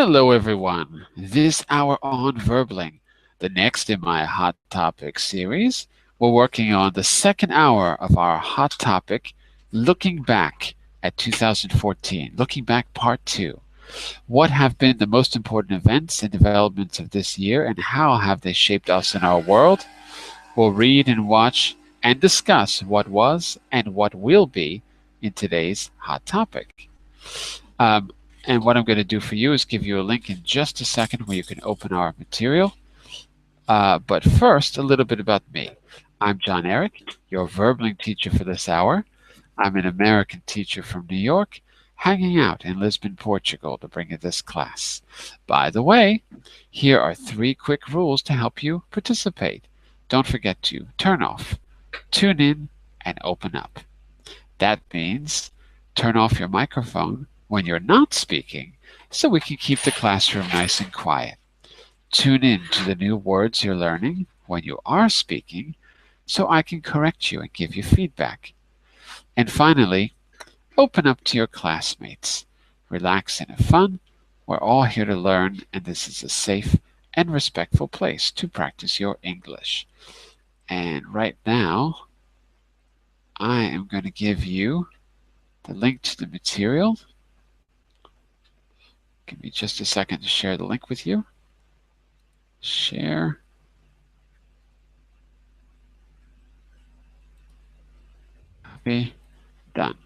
Hello, everyone. This hour on Verbling, the next in my Hot Topic series. We're working on the second hour of our Hot Topic, looking back at 2014, looking back part two. What have been the most important events and developments of this year, and how have they shaped us in our world? We'll read and watch and discuss what was and what will be in today's Hot Topic. Um, and what I'm going to do for you is give you a link in just a second where you can open our material. But first, a little bit about me. I'm John Eric, your Verbling teacher for this hour. I'm an American teacher from New York, hanging out in Lisbon, Portugal to bring you this class. By the way, here are 3 quick rules to help you participate. Don't forget to turn off, tune in, and open up. That means turn off your microphone when you're not speaking so we can keep the classroom nice and quiet. Tune in to the new words you're learning when you are speaking so I can correct you and give you feedback. And finally, open up to your classmates. Relax and have fun. We're all here to learn, and this is a safe and respectful place to practice your English. And right now, I am going to give you the link to the material. Give me just a second to share the link with you. Share. Copy. Done.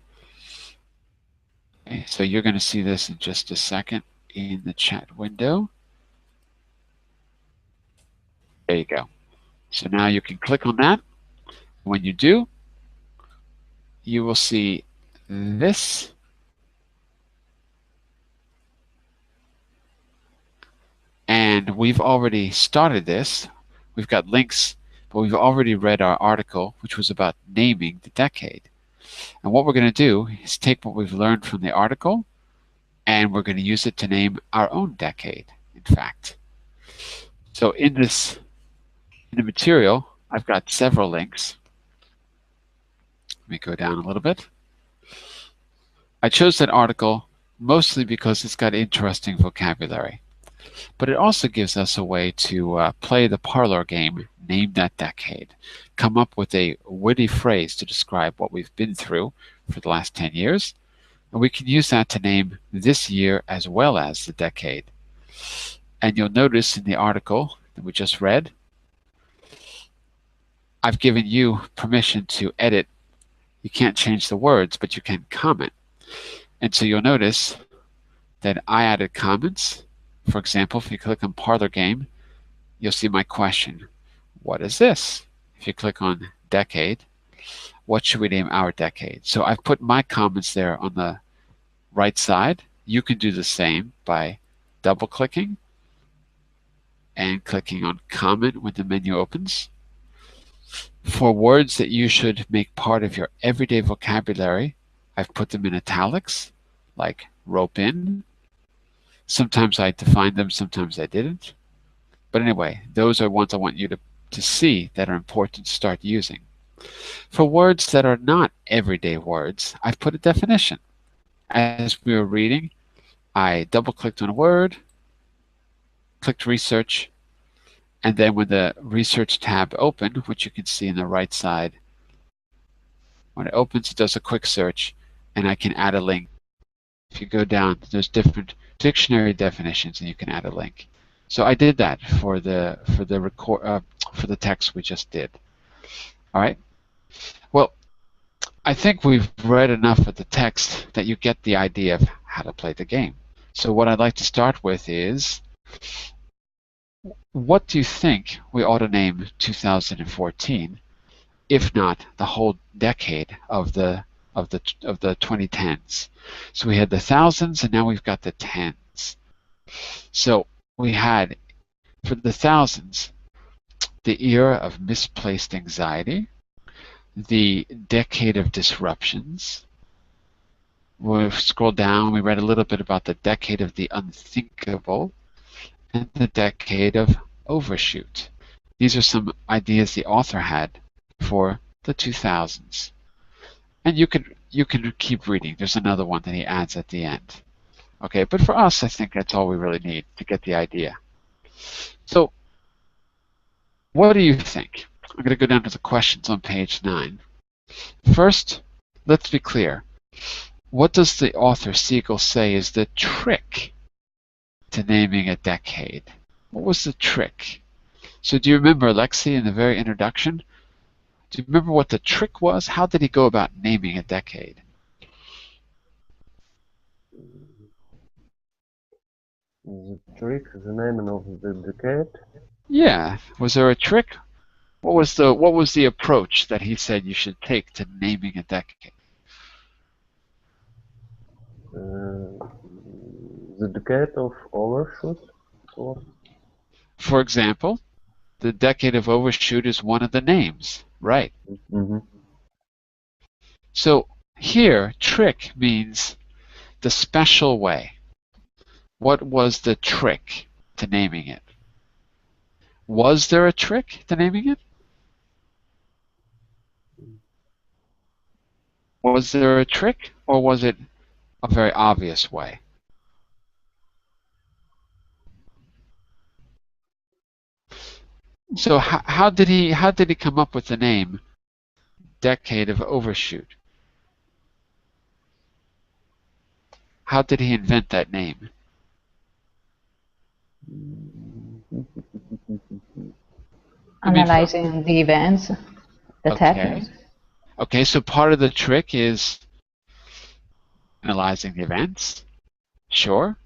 Okay, so you're going to see this in just a second in the chat window. There you go. So now you can click on that. When you do, you will see this. And we've already started this. We've got links, but we've already read our article, which was about naming the decade. And what we're going to do is take what we've learned from the article, and we're going to use it to name our own decade, in fact. So in the material, I've got several links. Let me go down a little bit. I chose that article mostly because it's got interesting vocabulary. But it also gives us a way to play the parlor game, Name That Decade. Come up with a witty phrase to describe what we've been through for the last 10 years. And we can use that to name this year as well as the decade. And you'll notice in the article that we just read, I've given you permission to edit. You can't change the words, but you can comment. And so you'll notice that I added comments. For example, if you click on Parlor Game, you'll see my question. What is this? If you click on Decade, what should we name our decade? So I've put my comments there on the right side. You can do the same by double-clicking and clicking on Comment when the menu opens. For words that you should make part of your everyday vocabulary, I've put them in italics, like rope in. Sometimes I defined them, sometimes I didn't. But anyway, those are ones I want you to see that are important to start using. For words that are not everyday words, I've put a definition. As we were reading, I double-clicked on a word, clicked Research, and then when the Research tab opened, which you can see on the right side, when it opens, it does a quick search, and I can add a link. If you go down, there's different dictionary definitions, and you can add a link. So I did that for the text we just did. All right. Well, I think we've read enough of the text that you get the idea of how to play the game. So what I'd like to start with is, what do you think we ought to name 2014, if not the whole decade of the 2010s? So we had the thousands, and now we've got the tens. So we had, for the thousands, the era of misplaced anxiety, the decade of disruptions. We'll scroll down, we read a little bit about the decade of the unthinkable, and the decade of overshoot. These are some ideas the author had for the 2000s. And you can keep reading. There's another one that he adds at the end. Okay, but for us, I think that's all we really need to get the idea. So, what do you think? I'm going to go down to the questions on page 9. First, let's be clear. What does the author Siegel say is the trick to naming a decade? What was the trick? So do you remember, Lexi, in the very introduction? Do you remember what the trick was? How did he go about naming a decade? The trick, the name of the decade. Yeah, was there a trick? What was the approach that he said you should take to naming a decade? The decade of overshoot. Or For example, the decade of overshoot is one of the names, right? mm-hmm. So here, trick means the special way. What was the trick to naming it? Was there a trick to naming it? Was there a trick, or was it a very obvious way? So how did he come up with the name Decade of Overshoot? How did he invent that name? I mean, Analyzing the events that okay, happened. okay. So part of the trick is analyzing the events. Sure,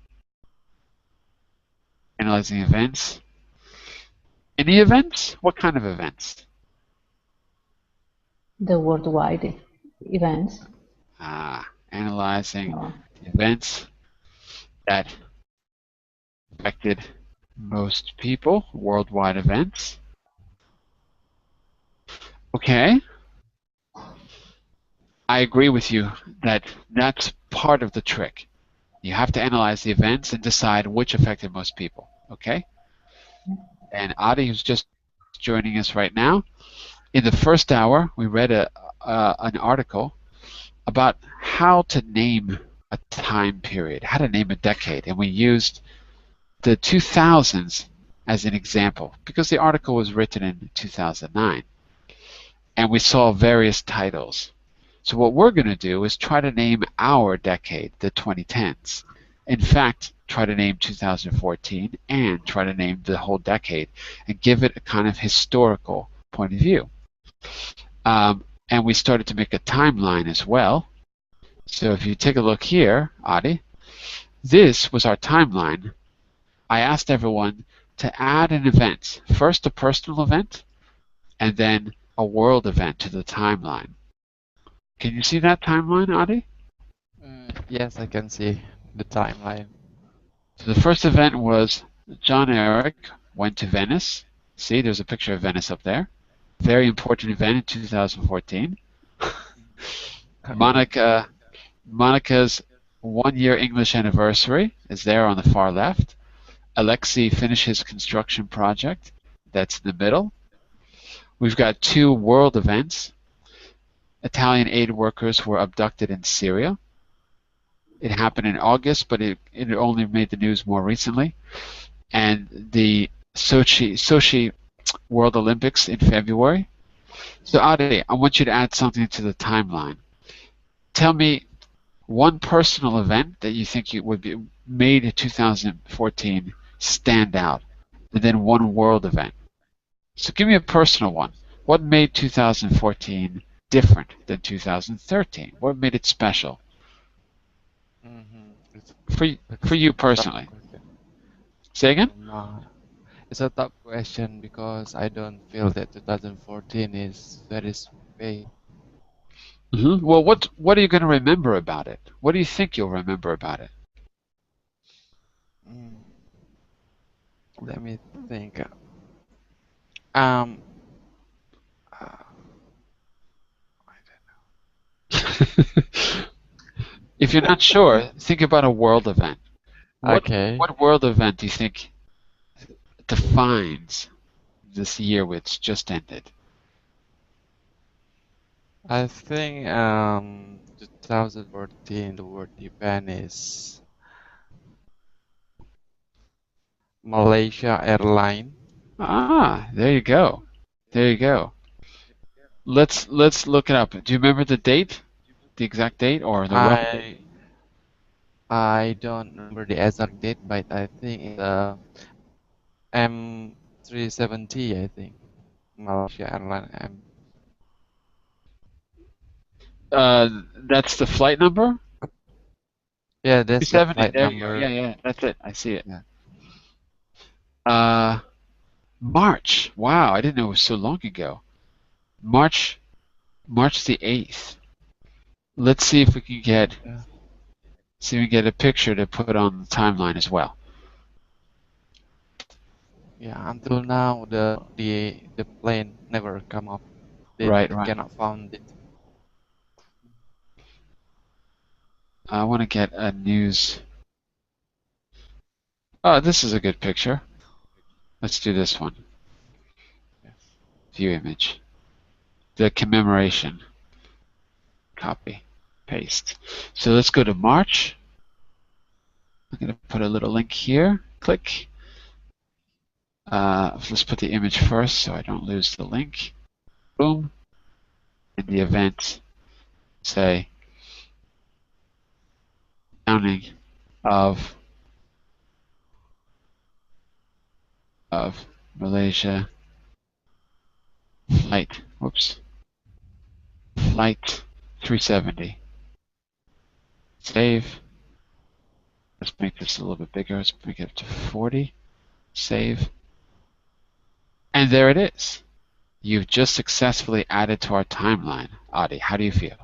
analyzing events. Any events? What kind of events? The worldwide events. Analyzing Oh. events that affected most people, worldwide events. Okay, I agree with you that that's part of the trick. You have to analyze the events and decide which affected most people. Okay? And Adi, who's just joining us right now, in the first hour, we read an article about how to name a time period, how to name a decade, and we used the 2000s as an example because the article was written in 2009, and we saw various titles. So what we're going to do is try to name our decade, the 2010s. In fact, try to name 2014 and try to name the whole decade and give it a kind of historical point of view. And we started to make a timeline as well. So if you take a look here, Adi, this was our timeline. I asked everyone to add an event, first a personal event, and then a world event to the timeline. Can you see that timeline, Adi? Yes, I can see the timeline. So the first event was John Eric went to Venice. See, there's a picture of Venice up there. Very important event in 2014. Monica's 1-year English anniversary is there on the far left. Alexei finished his construction project. That's in the middle. We've got 2 world events. Italian aid workers were abducted in Syria. It happened in August, but it only made the news more recently. And the Sochi World Olympics in February. So Adi, I want you to add something to the timeline. Tell me one personal event that you think would be made 2014 stand out, and then one world event. So give me a personal one. What made 2014 different than 2013? What made it special? For you personally. Say again? It's a tough question because I don't feel that 2014 is very big. Well, what are you going to remember about it? What do you think you'll remember about it? Let me think. I don't know. If you're not sure, think about a world event. What world event do you think defines this year which just ended? I think 2014 the word event is Malaysia Airlines. Ah, there you go. There you go. Let's look it up. Do you remember the date? The exact date or the rough date? I don't remember the exact date, but I think it's M370. I think Malaysia Airlines M. That's the flight number? Yeah, that's the 270. flight There you go. number. Yeah, yeah, that's it. I see it. Yeah. Uh, March. Wow, I didn't know it was so long ago. March the 8th. Let's see if we can get a picture to put on the timeline as well. Yeah. Until now, the plane never come up. They Right. cannot found it. I want to get a news. Oh, this is a good picture. Let's do this one. Yes. View image. The commemoration. Copy. Paste. So let's go to March. I'm going to put a little link here. Click. Let's put the image first so I don't lose the link. Boom. And the event, say, downing of Malaysia flight. Whoops. Flight 370. Save. Let's make this a little bit bigger. Let's make it up to 40. Save. And there it is. You've just successfully added to our timeline. Adi, how do you feel?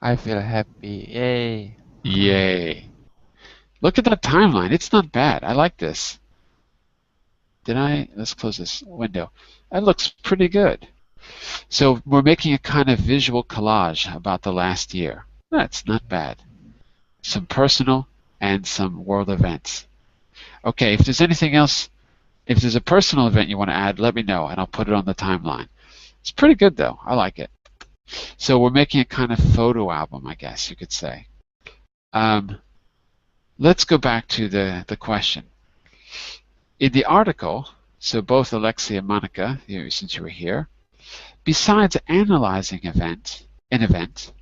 I feel happy. Yay. Yay. Look at that timeline. It's not bad. I like this. Let's close this window. That looks pretty good. So we're making a kind of visual collage about the last year. That's not bad. Some personal and some world events. Okay, if there's anything else, if there's a personal event you want to add, let me know and I'll put it on the timeline. It's pretty good though. I like it. So we're making a kind of photo album, I guess you could say. Let's go back to the question. In the article, so both Alexia and Monica, since you were here, besides analyzing an event,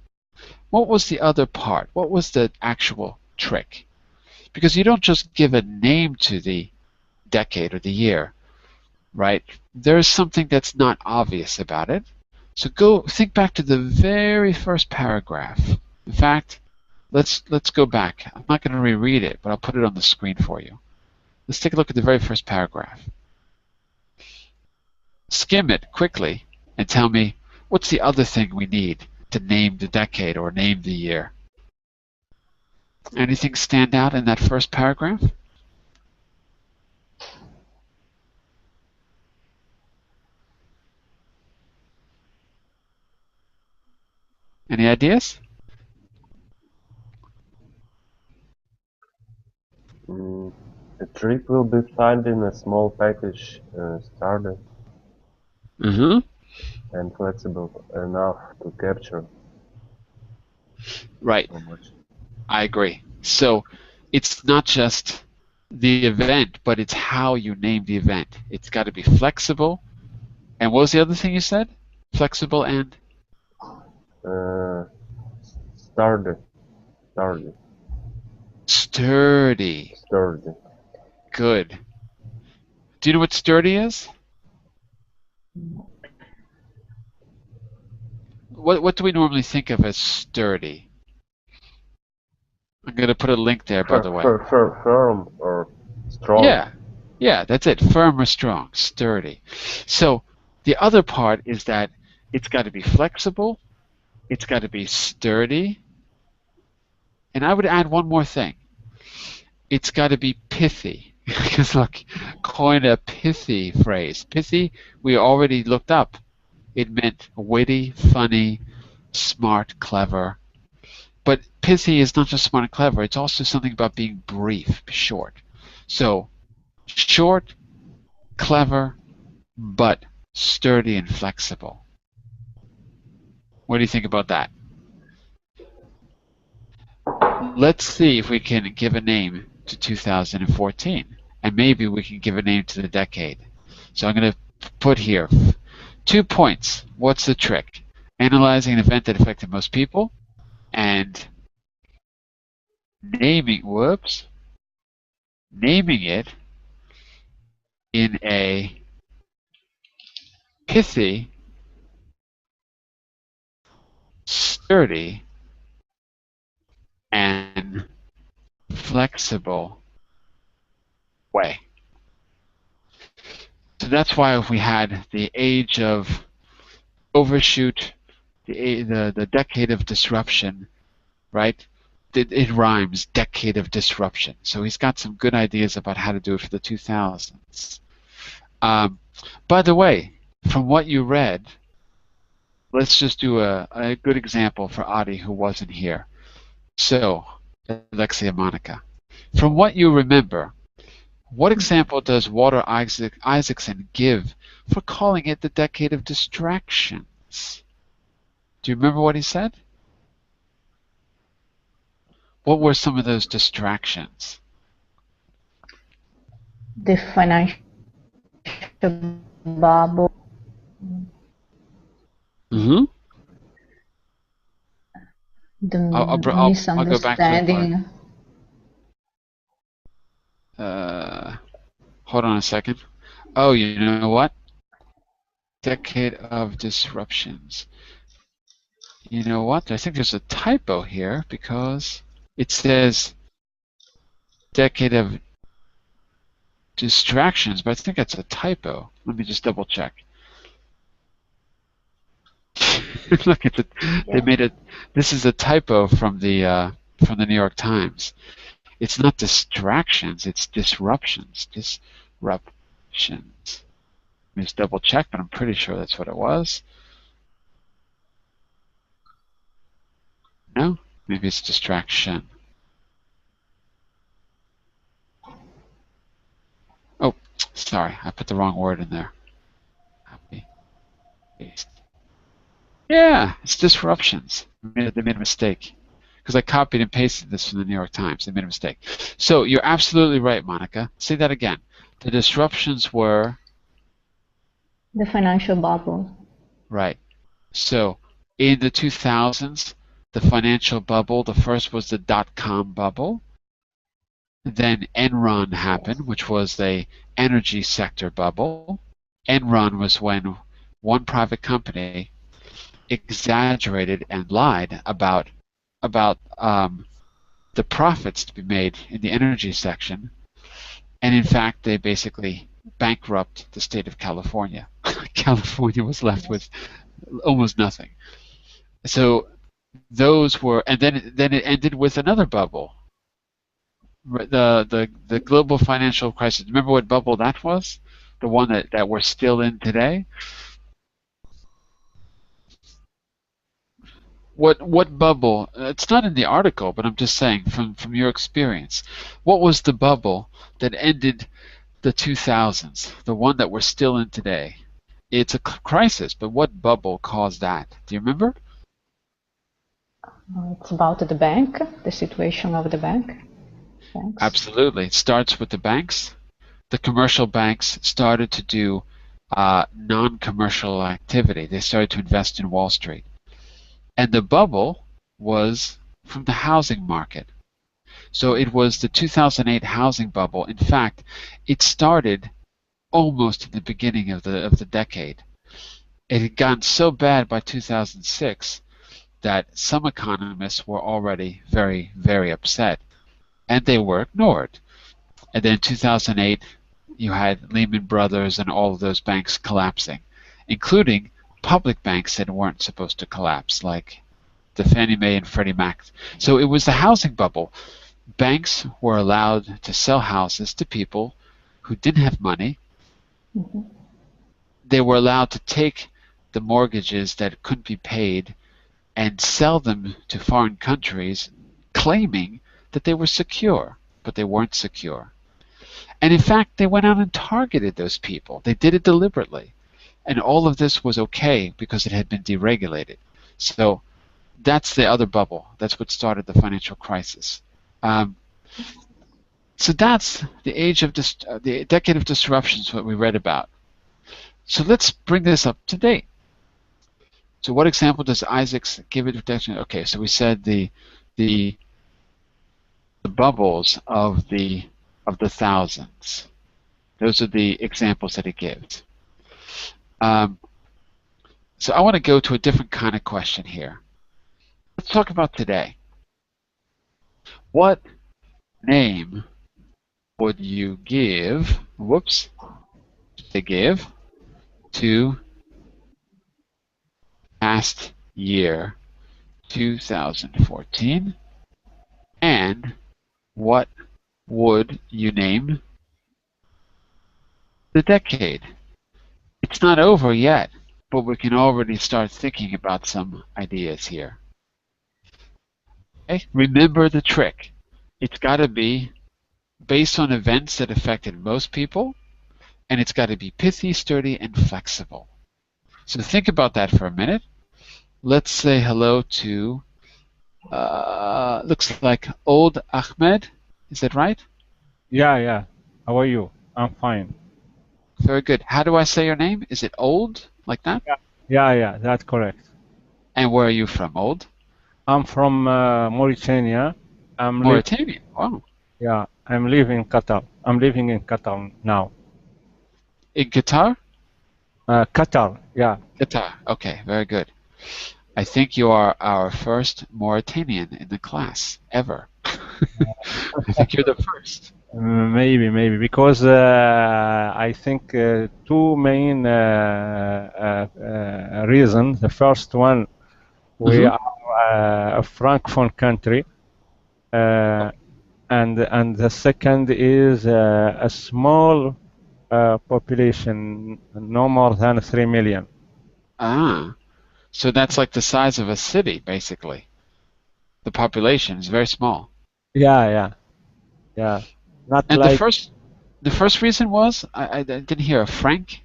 what was the other part? What was the actual trick? Because you don't just give a name to the decade or the year, right? There's something that's not obvious about it. So go think back to the very first paragraph. In fact, let's go back. I'm not going to reread it, but I'll put it on the screen for you. Let's take a look at the very first paragraph. Skim it quickly and tell me what's the other thing we need to name the decade or name the year. Anything stand out in that first paragraph? Any ideas? The trick will be filed in a small package, started and flexible enough to capture Right. so much. I agree. So it's not just the event, but it's how you name the event. It's got to be flexible. And what was the other thing you said? Flexible and? Sturdy. Sturdy. Good. Do you know what sturdy is? What do we normally think of as sturdy? I'm going to put a link there, by the way. Firm or strong. Yeah, that's it. Firm or strong, sturdy. So the other part is that it's got to be flexible, it's got to be sturdy, and I would add one more thing. It's got to be pithy. Because look, coin a pithy phrase. Pithy, we already looked up. It meant witty, funny, smart, clever. But pithy is not just smart and clever. It's also something about being brief, short. So short, clever, but sturdy and flexible. What do you think about that? Let's see if we can give a name to 2014. and maybe we can give a name to the decade. So I'm going to put here 2 points. What's the trick? Analyzing an event that affected most people and naming it in a pithy, sturdy, and flexible way. So that's why we had the age of overshoot, the decade of disruption, right? It rhymes, decade of disruption. So he's got some good ideas about how to do it for the 2000s. By the way, from what you read, let's just do a good example for Adi who wasn't here. So, Alexia Monica, from what you remember, what example does Walter Isaacson give for calling it the decade of distractions? Do you remember what he said? What were some of those distractions? The financial bubble, Mm-hmm. the I'll go back to the misunderstanding. part. Hold on a second. Oh, you know what? Decade of disruptions. You know what? I think there's a typo here because it says decade of distractions, but I think that's a typo. Let me just double check. Look at they made it. This is a typo from the New York Times. It's not distractions, it's disruptions. Disruptions. Let me just double check, but I'm pretty sure that's what it was. No? Maybe it's distraction. Oh, sorry, I put the wrong word in there. Copy, paste. Yeah, it's disruptions. They made a mistake. Because I copied and pasted this from the New York Times. They made a mistake. So you're absolutely right, Monica. Say that again. The disruptions were... The financial bubble. Right. So in the 2000s, the financial bubble, the first was the dot-com bubble. Then Enron happened, which was the energy sector bubble. Enron was when one private company exaggerated and lied about the profits to be made in the energy section, and in fact they basically bankrupt the state of California. California was left with almost nothing. So those were, and then it ended with another bubble, the global financial crisis. Remember what bubble that was? The one that we're still in today. What bubble? It's not in the article, but I'm just saying from your experience, what was the bubble that ended the 2000s? The one that we're still in today. It's a crisis, but what bubble caused that? Do you remember? It's about the bank, the situation of the bank. Thanks. Absolutely. It starts with the banks. The commercial banks started to do non-commercial activity. They started to invest in Wall Street. And the bubble was from the housing market. So it was the 2008 housing bubble. In fact, it started almost at the beginning of the decade. It had gotten so bad by 2006 that some economists were already very, very upset, and they were ignored. And then in 2008, you had Lehman Brothers and all of those banks collapsing, including public banks that weren't supposed to collapse, like the Fannie Mae and Freddie Mac. So it was the housing bubble. Banks were allowed to sell houses to people who didn't have money. Mm-hmm. They were allowed to take the mortgages that couldn't be paid and sell them to foreign countries, claiming that they were secure, but they weren't secure. And in fact, they went out and targeted those people. They did it deliberately. And all of this was okay because it had been deregulated. So that's the other bubble. That's what started the financial crisis. So that's the age of the decade of disruptions, what we read about. So let's bring this up to date. So what example does Isaacs give it? Okay, so we said the bubbles of the thousands. Those are the examples that he gives. So I want to go to a different kind of question here. Let's talk about today. What name would you give? Whoops. To give to past year 2014, and what would you name the decade? It's not over yet, but we can already start thinking about some ideas here. Okay? Remember the trick. It's got to be based on events that affected most people, and it's got to be pithy, sturdy, and flexible. So think about that for a minute. Let's say hello to, looks like Old Ahmed. Is that right? Yeah. How are you? I'm fine. Very good. How do I say your name? Is it Old, like that? Yeah, that's correct. And where are you from, Old? I'm from Mauritania. Mauritania. Wow. Yeah, I'm living in Qatar. I'm living in Qatar now. In Qatar? Qatar, yeah. Qatar. Okay, very good. I think you are our first Mauritanian in the class ever. I think you're the first. Maybe because I think two main reasons. The first one, we are a francophone country, and the second is a small population, no more than 3 million. Ah, so that's like the size of a city, basically. The population is very small. Yeah. Not And like the first reason was I didn't hear a Frank.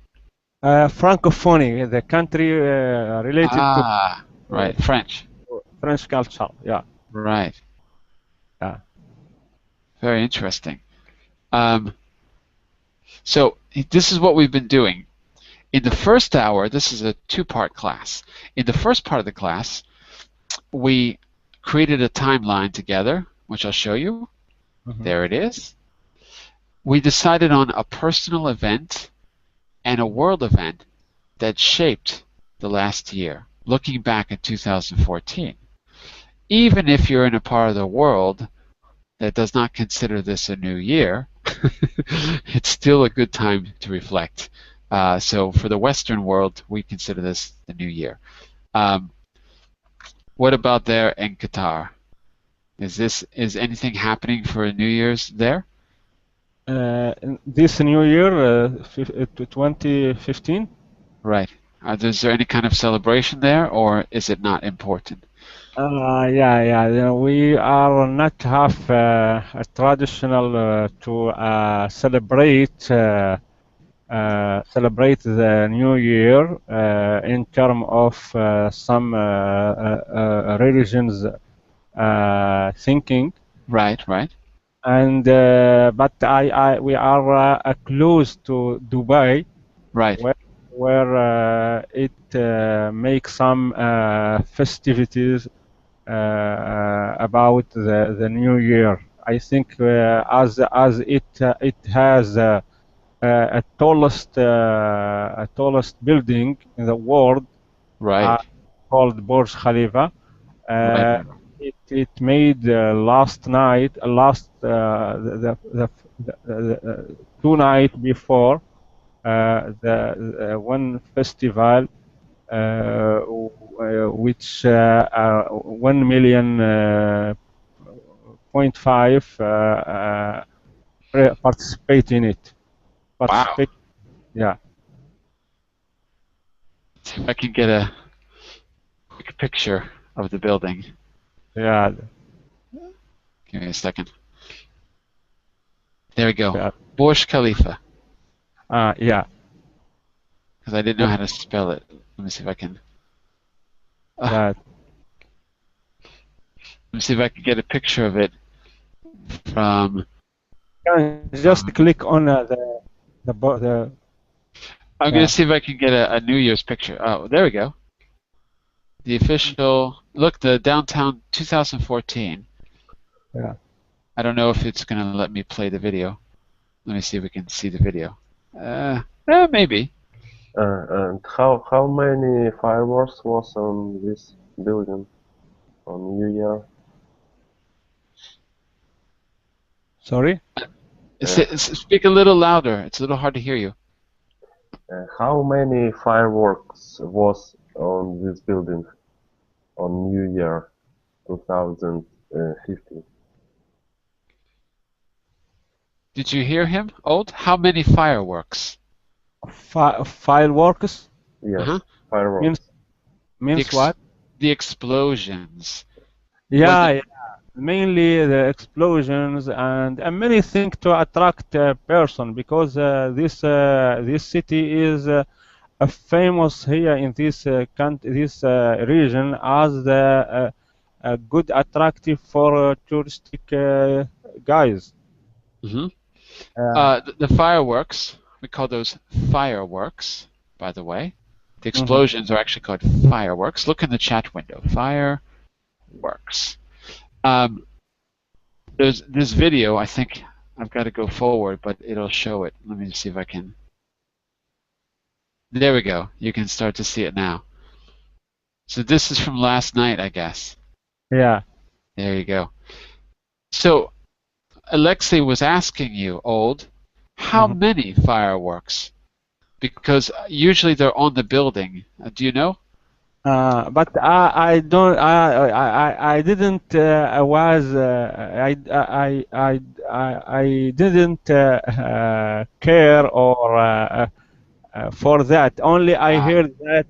Francophonie, the country related to right, French. French culture. Yeah. Right. Yeah. Very interesting. So this is what we've been doing. In the first hour, this is a two-part class. In the first part of the class, we created a timeline together, which I'll show you. There it is. We decided on a personal event and a world event that shaped the last year, looking back at 2014. Even if you're in a part of the world that does not consider this a new year, it's still a good time to reflect. So for the Western world, we consider this the new year. What about there in Qatar? Is anything happening for New Year's there? This new year, 2015. Right. Is there any kind of celebration there, or is it not important? Yeah. We are not have a traditional to celebrate the new year in terms of some religions thinking. Right. And but we are close to Dubai, Right. where it makes some festivities about the new year. I think as it has a tallest building in the world, Right. called Burj Khalifa. Right. It made last night, the 2 nights before the one festival, which 1.5 million participate in it. Wow. Yeah. Let's see if I can get a quick picture of the building. Yeah. Give me a second. There we go. Yeah. Burj Khalifa. Yeah. Because I didn't know how to spell it. Let me see if I can. That. Let me see if I can get a picture of it from can just click on the I'm yeah. gonna see if I can get a New Year's picture. Oh, there we go. The official look, the downtown 2014. Yeah. I don't know if it's gonna let me play the video. Let me see if we can see the video. Maybe. And how many fireworks was on this building on New Year? Sorry. Speak a little louder. It's a little hard to hear you. How many fireworks was on this building on New Year 2015? Did you hear him, Old? How many fireworks? Fireworks Yes, Uh-huh. fireworks. means what? The explosions. Yeah, Was yeah. Mainly the explosions and many things to attract a person because this city is famous here in this this region as the a good attractive for touristic guys. Mhm. Uh, The fireworks, we call those fireworks, by the way. The mhm. explosions are actually called fireworks. Look in the chat window. Fireworks. Um, there's this video. I think I've got to go forward, but it'll show it. Let me see if I can. There we go. You can start to see it now. So this is from last night, I guess. Yeah. There you go. So Alexei was asking you, Old, how Mhm. many fireworks? Because usually they're on the building. Do you know? But I don't I didn't was I didn't care or for that. Only I Ah, heard that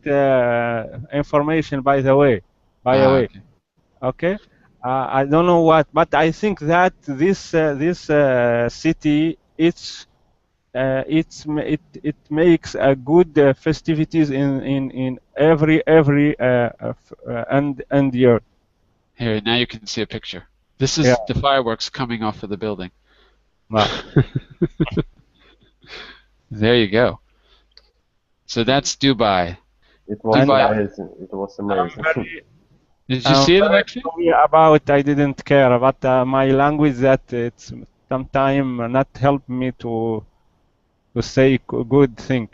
information by the way. By the way, okay. okay. I don't know what, but I think that this city it makes a good festivities in every and year. Here, now you can see a picture. This Yeah. is the fireworks coming off of the building. Wow. There you go. So that's Dubai. It was And Dubai. amazing. It was I'm amazing. very Did you I'm see it, very Alexei? sorry about I didn't care, but my language that it's sometimes not help me to say good thing.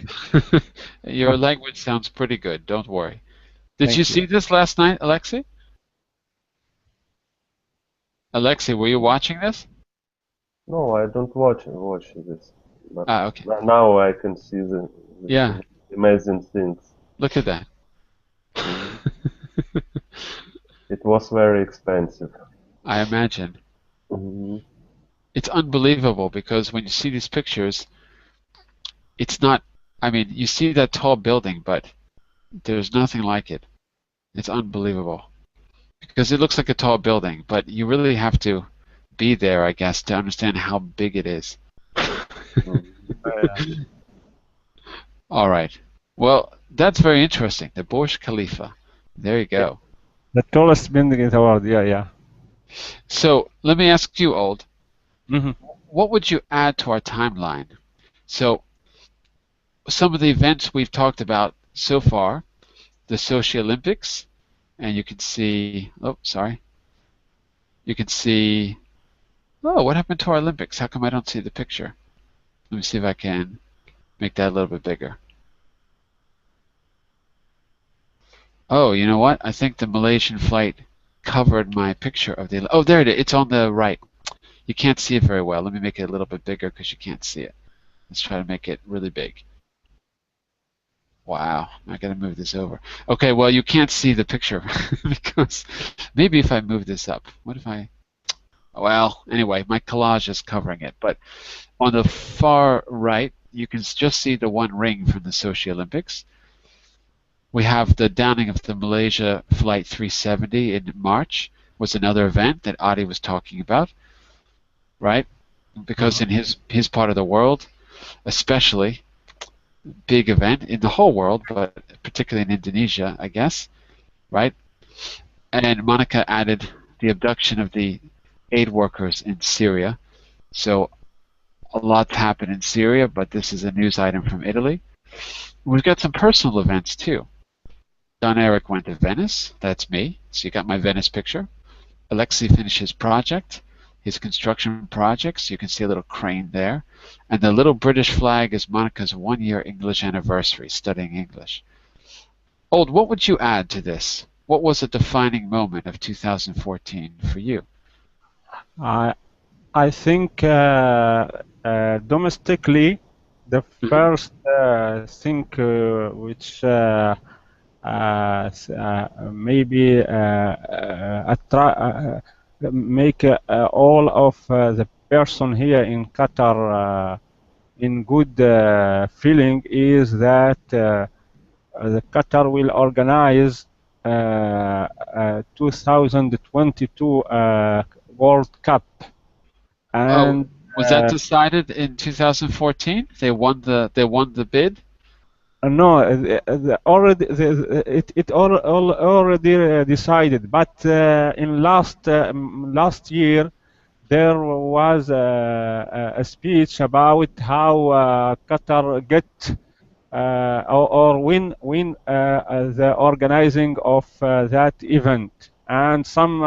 Your language sounds pretty good. Don't worry. Did you Thank you. see this last night, Alexei? Alexei, were you watching this? No, I don't watch this, but Ah, okay. now I can see Yeah, the amazing things. look at that. Mhm. It was very expensive. I imagine. Mhm. It's unbelievable because when you see these pictures, it's not, I mean, you see that tall building, but there's nothing like it. It's unbelievable. Because it looks like a tall building, but you really have to be there, I guess, to understand how big it is. Mhm. All right. Well, that's very interesting. The Burj Khalifa. There you go. The tallest building in the world. Yeah, yeah. So let me ask you, Old, Hmm. what would you add to our timeline? So some of the events we've talked about so far, the Sochi Olympics, and you can see, oh, sorry. You can see, oh, what happened to our Olympics? How come I don't see the picture? Let me see if I can make that a little bit bigger. Oh, you know what? I think the Malaysian flight covered my picture of the. Oh, there it is. It's on the right. You can't see it very well. Let me make it a little bit bigger because you can't see it. Let's try to make it really big. Wow, I gotta move this over. Okay, well, you can't see the picture because maybe if I move this up. What if I. Well, anyway, my collage is covering it. But on the far right, you can just see the one ring from the Sochi Olympics. We have the downing of the Malaysia Flight 370 in March was another event that Adi was talking about, right? Because in his part of the world, especially, big event in the whole world, but particularly in Indonesia, I guess, right? And Monica added the abduction of the aid workers in Syria. So a lot's happened in Syria, but this is a news item from Italy. We've got some personal events too. Don Eric went to Venice. That's me. So you got my Venice picture. Alexei finished his project, his construction project. So you can see a little crane there. And the little British flag is Monica's 1-year English anniversary, studying English. Old, what would you add to this? What was a defining moment of 2014 for you? I think domestically, the first thing which maybe make all of the person here in Qatar in good feeling is that the Qatar will organize 2022 World Cup. And was that decided in 2014? They won the bid. No, it already decided. But in last year, there was a speech about how Qatar get or win the organizing of that event, and some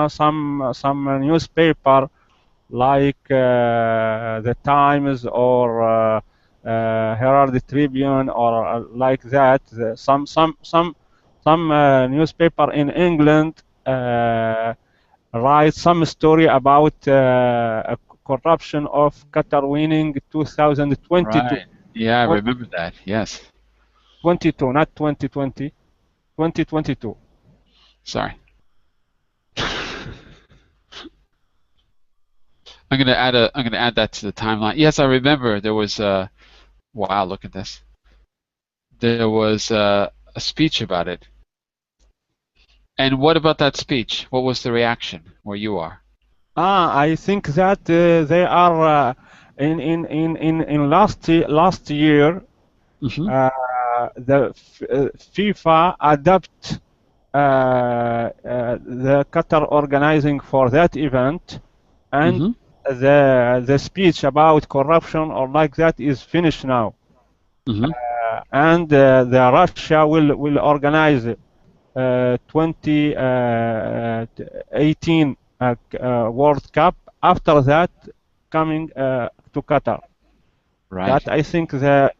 newspaper like the Times or Herald Tribune or like that. Some newspaper in England write some story about corruption of Qatar winning 2022. Right. Yeah, I remember that. Yes. 22, not 2020. 2022. Sorry. I'm gonna add that to the timeline. Yes, I remember there was a wow, look at this. There was a speech about it. And what about that speech? What was the reaction where you are? I think that they are in last year. The FIFA adapt the Qatar organizing for that event, and the speech about corruption or like that is finished now. And the Russia will organize 2018 World Cup. After that, coming to Qatar. Right. That I think the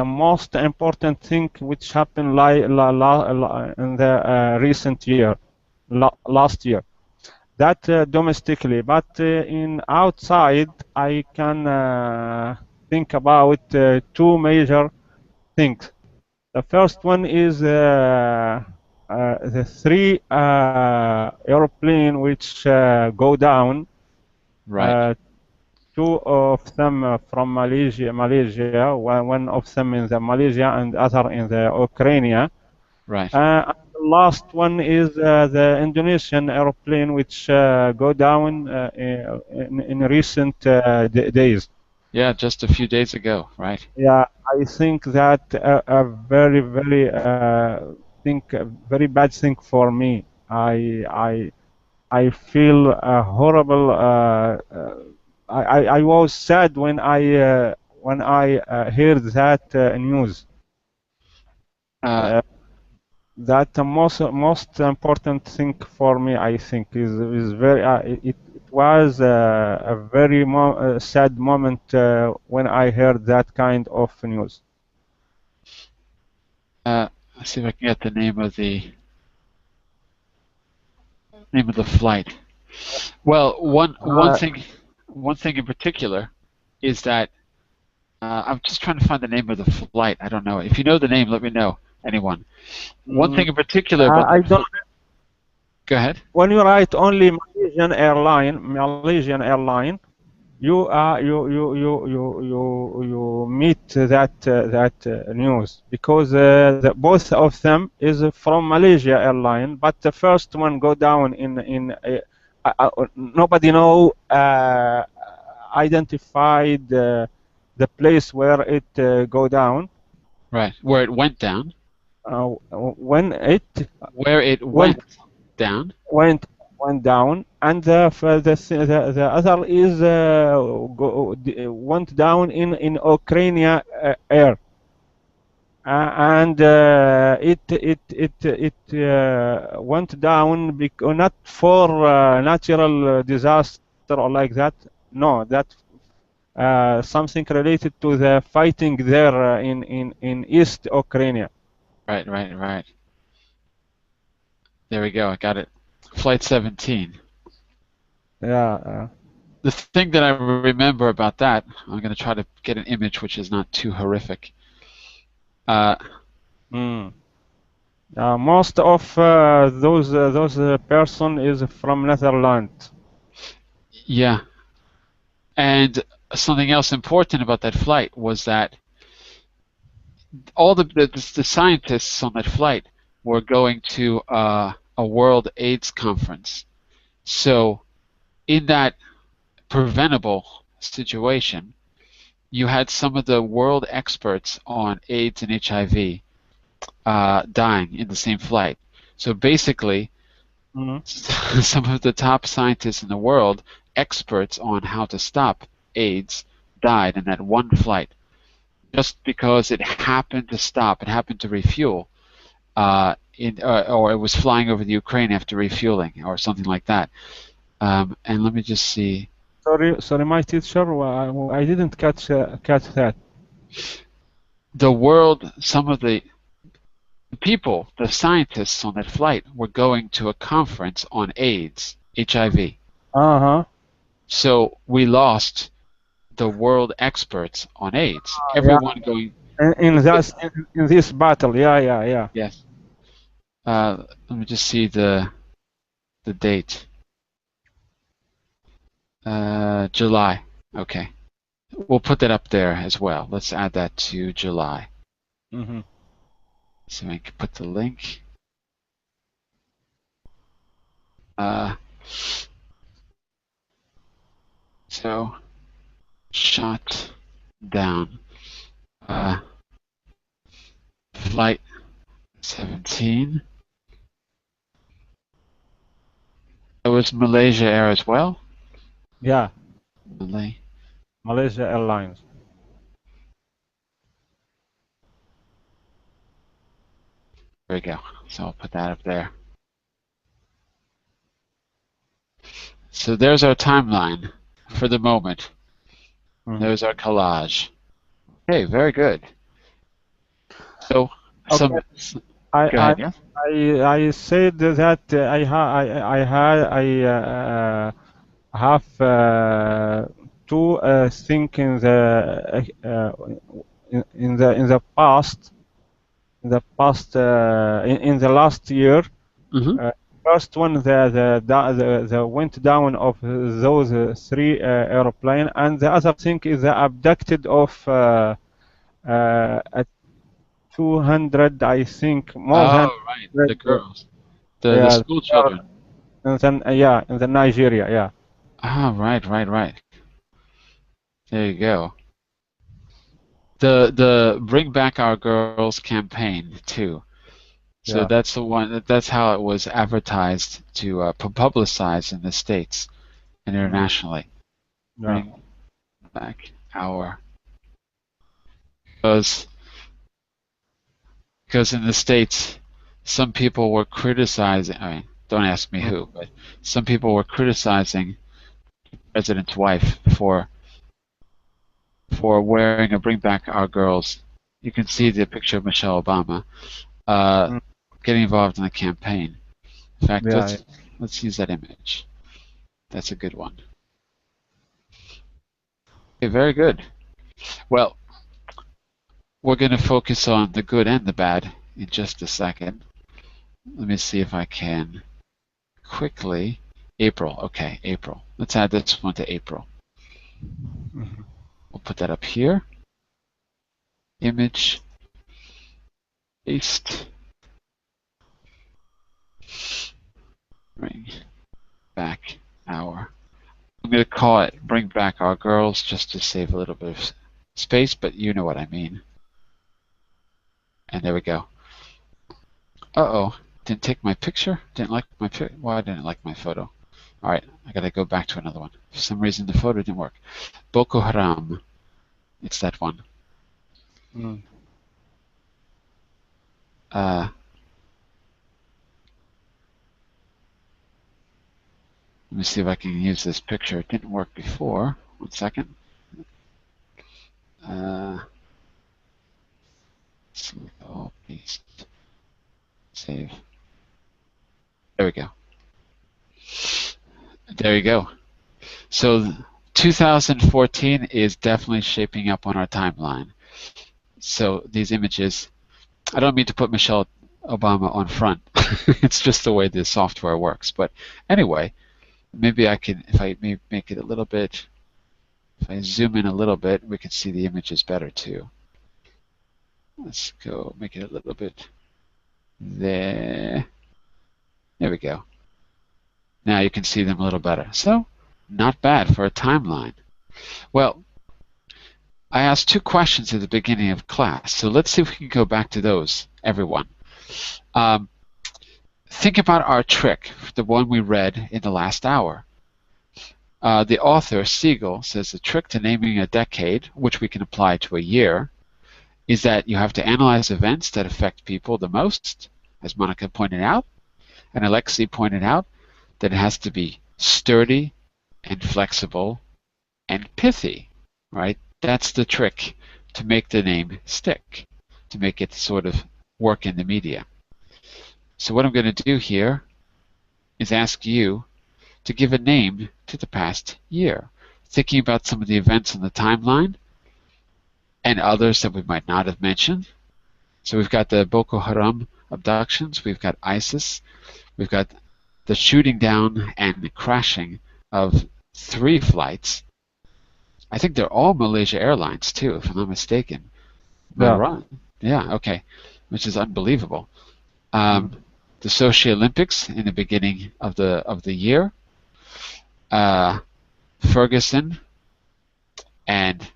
most important thing which happened in the recent year, last year. That domestically, but in outside, I can think about two major things. The first one is the three airplane which go down. Right. Two of them from Malaysia, one of them in the Malaysia and other in the Ukraine. Right. The last one is the Indonesian airplane which go down in recent days. Yeah, just a few days ago, right? Yeah, I think that a very very bad thing for me. I feel horrible. I was sad when I heard that news. That the most important thing for me, I think, is very. It was a very sad moment when I heard that kind of news. Let's see if I can get the name of the flight. Well, one thing in particular is that I'm just trying to find the name of the flight. I don't know. If you know the name, let me know. Anyone? One thing in particular about I don't. Go ahead. When you write only Malaysian Airline, you meet that news because both of them is from Malaysia Airline, but the first one go down in nobody know identified the place where it go down. Right, where it went down. Where it went down. Went went down, and the other is went down in Ukraine air. And it went down not for natural disaster or like that. No, that something related to the fighting there in East Ukraine. Right, right, right. There we go. I got it. Flight 17. Yeah. The thing that I remember about that, I'm going to try to get an image which is not too horrific. Most of those person is from Netherlands. Yeah. And something else important about that flight was that all the scientists on that flight were going to a World AIDS conference. So in that preventable situation, you had some of the world experts on AIDS and HIV dying in the same flight. So basically, some of the top scientists in the world, experts on how to stop AIDS, died in that one flight. Just because it happened to stop, it happened to refuel, or it was flying over the Ukraine after refueling, or something like that. And let me just see. Sorry, my teacher, I didn't catch that. The world, some of the people, the scientists on that flight, were going to a conference on AIDS, HIV. So we lost the world experts on AIDS. Everyone going in this battle. Yeah. Yes. Let me just see the date. July. Okay. We'll put that up there as well. Let's add that to July. So I can put the link. So shot down. Flight 17. It was Malaysia Air as well? Yeah. Malaysia Airlines. There we go. So I'll put that up there. So there's our timeline for the moment. There's our collage. Okay, very good. So Okay. I said that I have to think in the past, in the last year. First one, the went down of those three airplane, and the other thing is the abducted of 200, I think, more than. Oh, right, the girls, the school children. And then in the Nigeria, yeah. Ah, right. There you go. The Bring Back Our Girls campaign too. So that's the one. That's how it was advertised to publicize in the States and internationally. Bring back our, because in the States, some people were criticizing. I mean, don't ask me who, but some people were criticizing the president's wife for wearing a Bring Back Our Girls. You can see the picture of Michelle Obama getting involved in the campaign. In fact, let's use that image. That's a good one. Okay, very good. Well, we're going to focus on the good and the bad in just a second. Let me see if I can quickly. April. Okay, April. Let's add this one to April. We'll put that up here. Image. Paste. Bring back our. I'm going to call it Bring Back Our Girls just to save a little bit of space, but you know what I mean. And there we go. Uh-oh. Didn't take my picture? Didn't like my picture? Well, I didn't like my photo. All right, I gotta go back to another one. For some reason, the photo didn't work. Boko Haram. It's that one. Mm. Let me see if I can use this picture. It didn't work before. 1 second. Slow paste. Save. There we go. There you go. So 2014 is definitely shaping up on our timeline. So these images, I don't mean to put Michelle Obama on front. It's just the way the software works. But anyway, maybe I can, if I make it a little bit, if I zoom in a little bit, we can see the images better too. Let's go make it a little bit there. There we go. Now you can see them a little better. So, not bad for a timeline. Well, I asked 2 questions at the beginning of class, so let's see if we can go back to those, everyone. Think about our trick, the one we read in the last hour. The author, Siegel, says the trick to naming a decade, which we can apply to a year, is that you have to analyze events that affect people the most, as Monica pointed out, and Alexei pointed out that it has to be sturdy and flexible and pithy, right? That's the trick to make the name stick, to make it sort of work in the media. So what I'm going to do here is ask you to give a name to the past year, thinking about some of the events on the timeline and others that we might not have mentioned. So we've got the Boko Haram abductions, we've got ISIS, we've got the shooting down and crashing of 3 flights. I think they're all Malaysia Airlines too, if I'm not mistaken. Am I right? Yeah, okay, which is unbelievable. The Sochi Olympics in the beginning of the year, Ferguson, and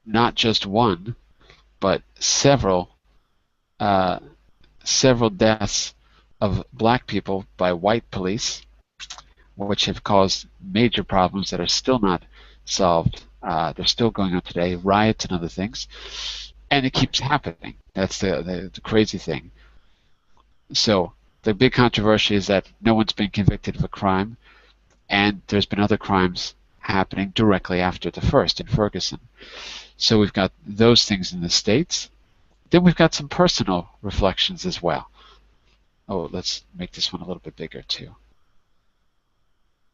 not just one, but several deaths of black people by white police, which have caused major problems that are still not solved. They're still going on today, riots and other things, and it keeps happening. That's the crazy thing. So the big controversy is that no one's been convicted of a crime, and there's been other crimes happening directly after the first in Ferguson. So we've got those things in the States. Then we've got some personal reflections as well. Oh, let's make this one a little bit bigger too.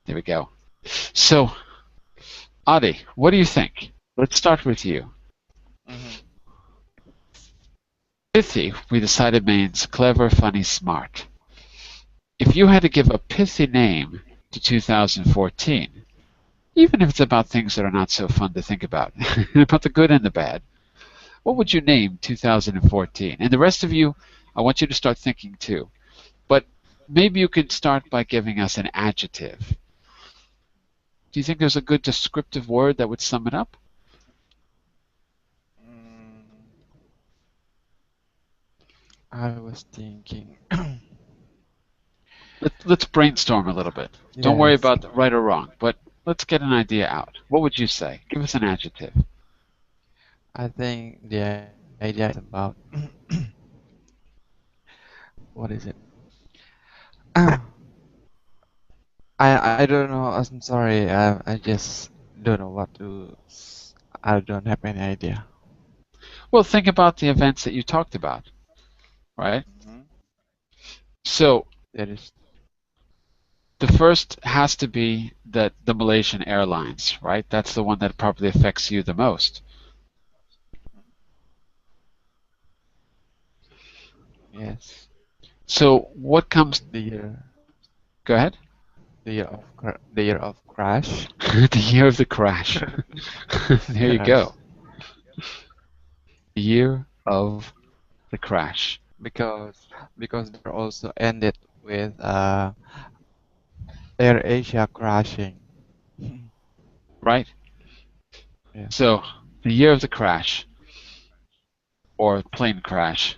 There we go. So, Adi, what do you think? Let's start with you. Pithy, we decided, means clever, funny, smart. If you had to give a pithy name to 2014, even if it's about things that are not so fun to think about, about the good and the bad, what would you name 2014? And the rest of you, I want you to start thinking too. But maybe you could start by giving us an adjective. Do you think there's a good descriptive word that would sum it up? I was thinking. Let's brainstorm a little bit. Don't worry Yes. about right or wrong, but let's get an idea out. What would you say? Give us an adjective. I think the idea is about what is it? I don't know. I'm sorry. I just don't know what to. I don't have any idea. Well, think about the events that you talked about, right? So That is the first has to be the Malaysian Airlines, right? That's the one that probably affects you the most. yes. So what comes? The year. Go ahead. The year of crash. The year of the crash. There you go. The year of the crash. Because they're also ended with Air Asia crashing. Right? Yeah. So the year of the crash, or plane crash.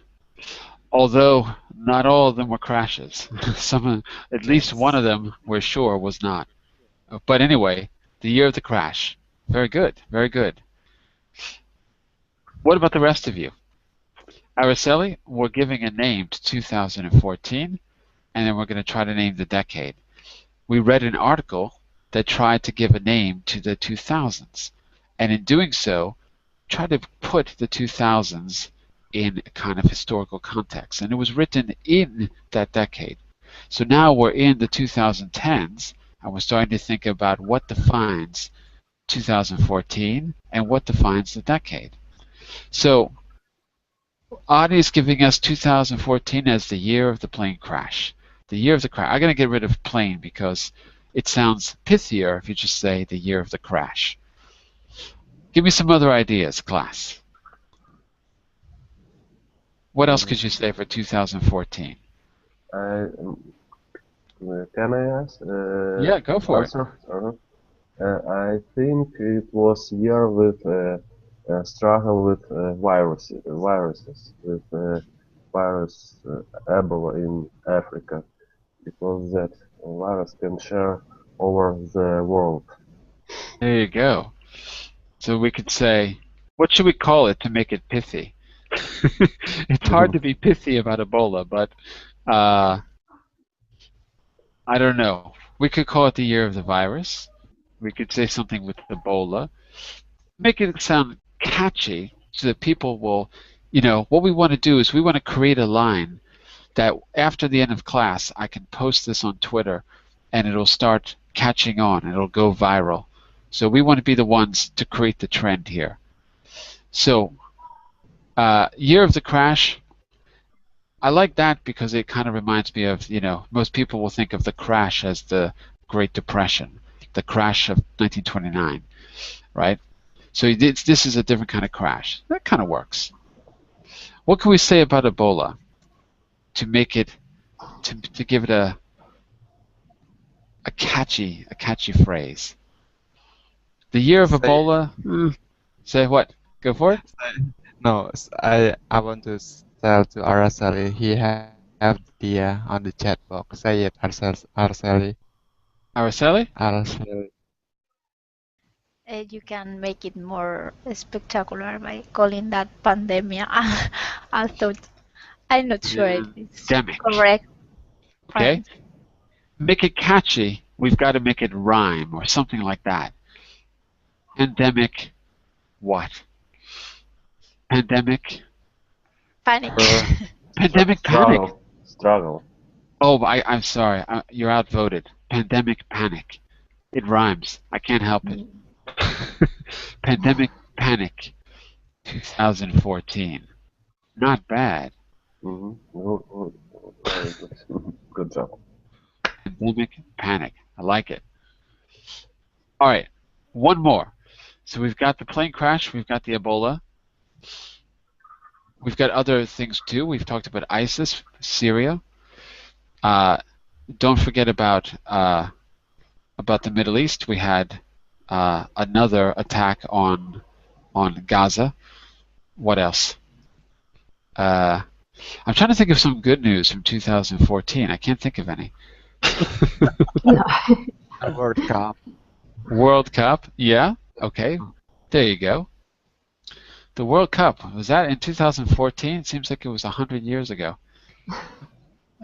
Although not all of them were crashes. At least one of them we're sure was not. But anyway, the year of the crash. Very good, very good. What about the rest of you? Araceli, we're giving a name to 2014, and then we're going to try to name the decade. We read an article that tried to give a name to the 2000s, and in doing so, tried to put the 2000s in a kind of historical context, and it was written in that decade. So now we're in the 2010s, and we're starting to think about what defines 2014 and what defines the decade. So Adi is giving us 2014 as the year of the plane crash. The year of the crash. I'm going to get rid of plane because it sounds pithier if you just say the year of the crash. Give me some other ideas, class. What else could you say for 2014? Can I ask? Yeah, go for it. I think it was year with struggle with viruses, with virus Ebola in Africa, because that virus can share over the world. There you go. So we could say, what should we call it to make it pithy? It's hard to be pithy about Ebola, but I don't know. We could call it the year of the virus. We could say something with Ebola. Make it sound catchy so that people will, what we want to do is we want to create a line that after the end of class I can post this on Twitter and it'll start catching on. It'll go viral. So we want to be the ones to create the trend here. So year of the crash, I like that because it kind of reminds me of, most people will think of the crash as the Great Depression, the crash of 1929, right? So this is a different kind of crash. That kind of works. What can we say about Ebola to make it, to give it a catchy phrase? The year of Ebola. Say what? Go for it. No, I want to tell to Araceli. He have the on the chat box. Say it, Araceli. Araceli? Araceli. You can make it more spectacular by calling that pandemia. I thought, I'm not sure if it's Pandemic. correct. Okay. Make it catchy. We've got to make it rhyme or something like that. Pandemic. What? Pandemic. Panic. Pandemic panic. Struggle. Oh, I'm sorry. You're outvoted. Pandemic panic. It rhymes. I can't help it. Pandemic panic. 2014. Not bad. Very good. Good job. Pandemic panic. I like it. All right. One more. So we've got the plane crash. We've got the Ebola. We've got other things too. We've talked about ISIS, Syria. Don't forget about the Middle East. We had another attack on Gaza. What else? I'm trying to think of some good news from 2014. I can't think of any. World Cup. World Cup. Yeah. Okay. There you go. The World Cup, was that in 2014? It seems like it was 100 years ago.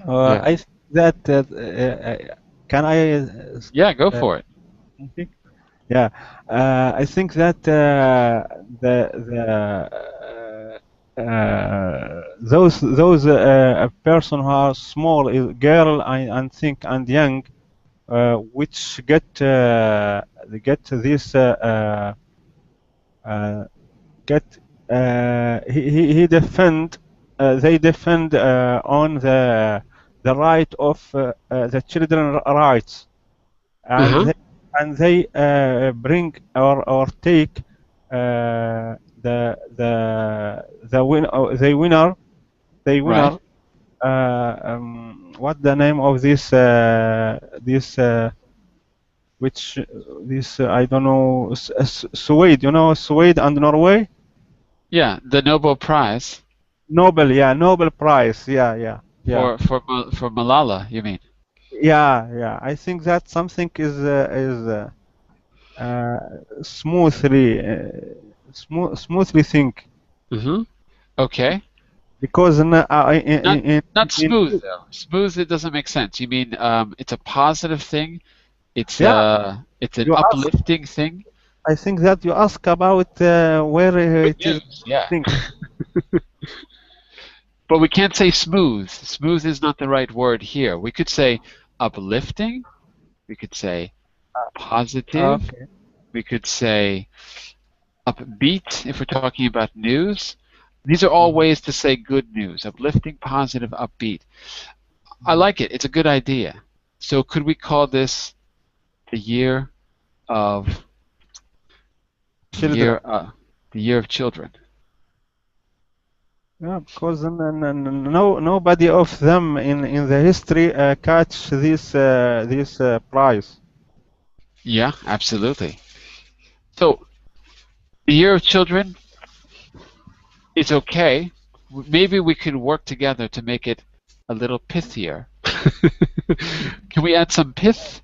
I think that can I? Yeah, go for it. Yeah, I think that those person who are small, girl and young, which get this he defend they defend on the right of the children rights, and they bring or take the winner Right. what the name of this which this I don't know, Sweden, Sweden and Norway. Yeah, the Nobel Prize. Nobel Prize. Yeah. For Malala, you mean? Yeah. I think that something is smoothly smoothly think Mm-hmm. Okay. because Not not in smooth though. Smooth, it doesn't make sense. You mean it's a positive thing? yeah It's an you ask uplifting thing? I think that you ask about where Good it is news, yeah. think But we can't say smooth. Smooth is not the right word here. We could say uplifting. We could say positive. okay. We could say upbeat if we're talking about news. These are all ways to say good news. Uplifting, positive, upbeat. I like it. It's a good idea. So could we call this the year of Children. the year of children? Yeah, because nobody of them in the history catch this prize. Yeah, absolutely. So the year of children is okay. Maybe we could work together to make it a little pithier. Can we add some pith?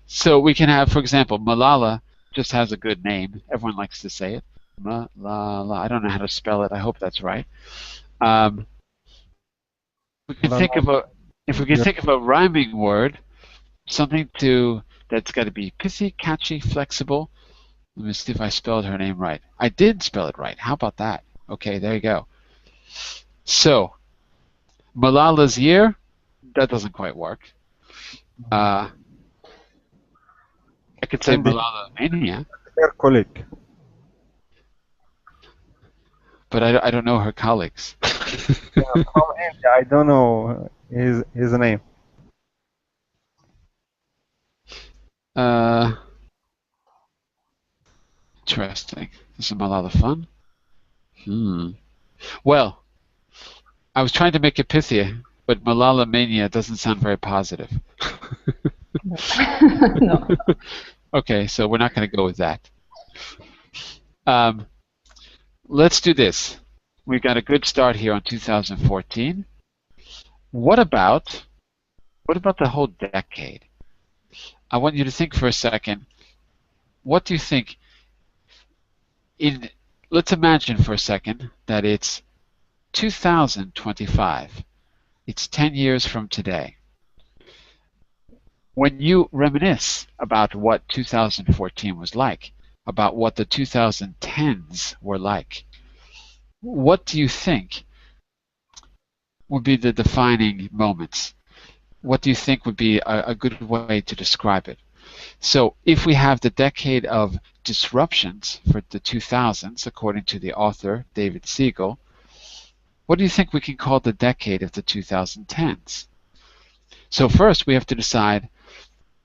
So we can have, for example, Malala just has a good name. Everyone likes to say it. Malala. I don't know how to spell it. I hope that's right. Um, we I can don't think of a if we can know. think of a rhyming word, something that's got to be pithy, catchy, flexible. Let me see if I spelled her name right. I did spell it right. How about that? Okay, there you go. So Malala's year, that doesn't quite work. I could say And Malala Mania, their colleague. but I don't know her colleagues. From India, I don't know his name. uh, Interesting. This is Malala fun. Well, I was trying to make it pithy, but Malala Mania doesn't sound very positive. No. Okay, so we're not going to go with that. Let's do this. We've got a good start here on 2014. What about the whole decade? I want you to think for a second. What do you think let's imagine for a second that it's 2025. It's 10 years from today. When you reminisce about what 2014 was like, about what the 2010s were like, what do you think would be the defining moments? What do you think would be a good way to describe it? So if we have the decade of disruptions for the 2000s, according to the author David Siegel, what do you think we can call the decade of the 2010s? So first we have to decide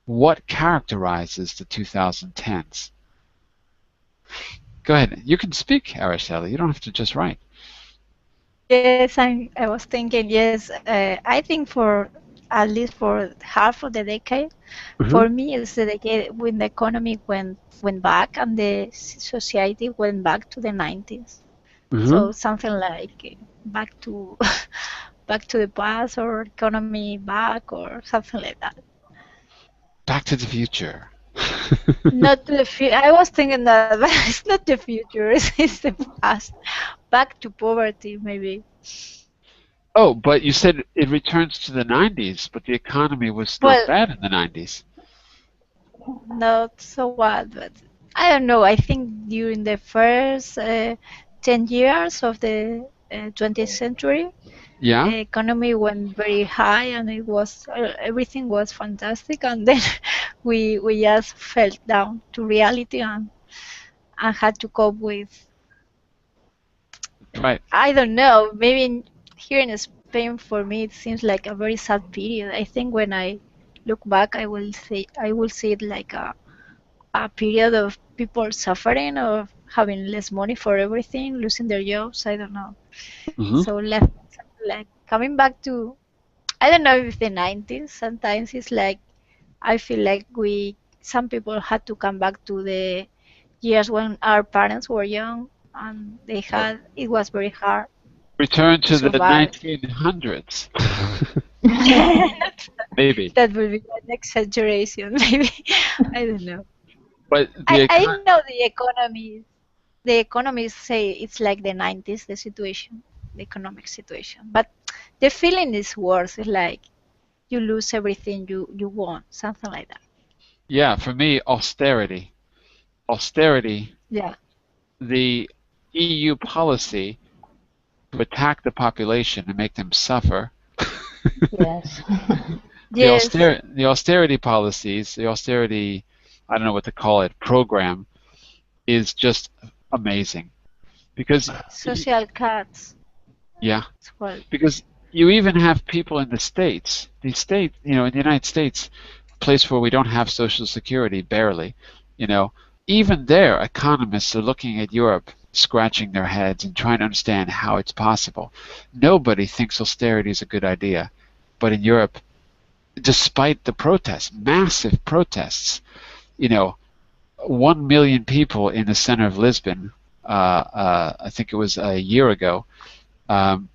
what characterizes the 2010s. Go ahead. You can speak, Araceli. You don't have to just write. Yes, I was thinking, yes, I think for at least for half of the decade, for me it's the decade when the economy went back and the society went back to the 90s. So something like back to back to the past or economy back or something like that. Back to the future. Not to the future. I was thinking that, but it's not the future. It's the past. Back to poverty, maybe. Oh, but you said it returns to the 90s, but the economy was not Well, bad in the 90s. not so bad, but I don't know. I think during the first 10 years of the 20th century, Yeah? economy went very high and it was everything was fantastic, and then we just fell down to reality and had to cope with, Right. I don't know, maybe here in Spain for me it seems like a very sad period. I think when I look back I will see it like a period of people suffering, of having less money for everything, losing their jobs, I don't know. Mm-hmm. So left like coming back to, I don't know if the 90s, sometimes it's like I feel like some people had to come back to the years when our parents were young and they Sure. had, it was very hard. Return to the survive. 1900s. Maybe. That will be an exaggeration, maybe. I don't know. But I know the economies say it's like the 90s, the situation, the economic situation. But the feeling is worse. It's like you lose everything you want, something like that. yeah, for me, austerity. Austerity, Yeah. the EU policy to attack the population and make them suffer. Yes. Yes. The austerity policies, the austerity, I don't know what to call it, program is just amazing because Social cuts. yeah, It's called. because you even have people in the states, in the United States, a place where we don't have social security barely, you know, even there economists are looking at Europe scratching their heads and trying to understand how it's possible. Nobody thinks austerity is a good idea, but in Europe, despite the protests, massive protests, you know, 1 million people in the center of Lisbon, I think it was a year ago, um,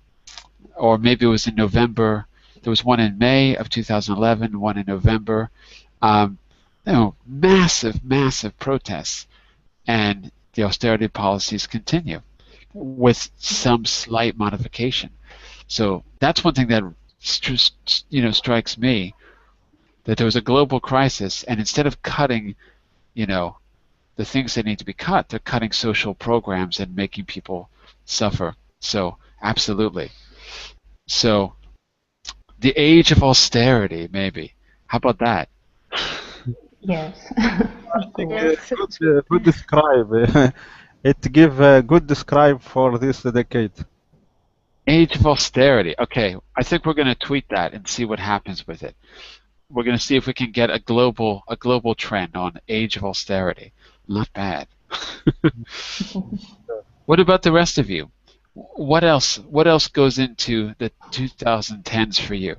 or maybe it was in November. There was one in May of 2011, one in November. Um, massive, massive protests, and the austerity policies continue with some slight modification. So that's one thing that strikes me, that there was a global crisis, and instead of cutting, you know, the things that need to be cut, they're cutting social programs and making people suffer. So absolutely. So the age of austerity, maybe. How about that? Yes. I think Good. Yes. good describe. It give a good describe for this decade. Age of austerity. Okay, I think we're going to tweet that and see what happens with it. We're going to see if we can get a global trend on age of austerity. Not bad. What about the rest of you? What else goes into the 2010s for you?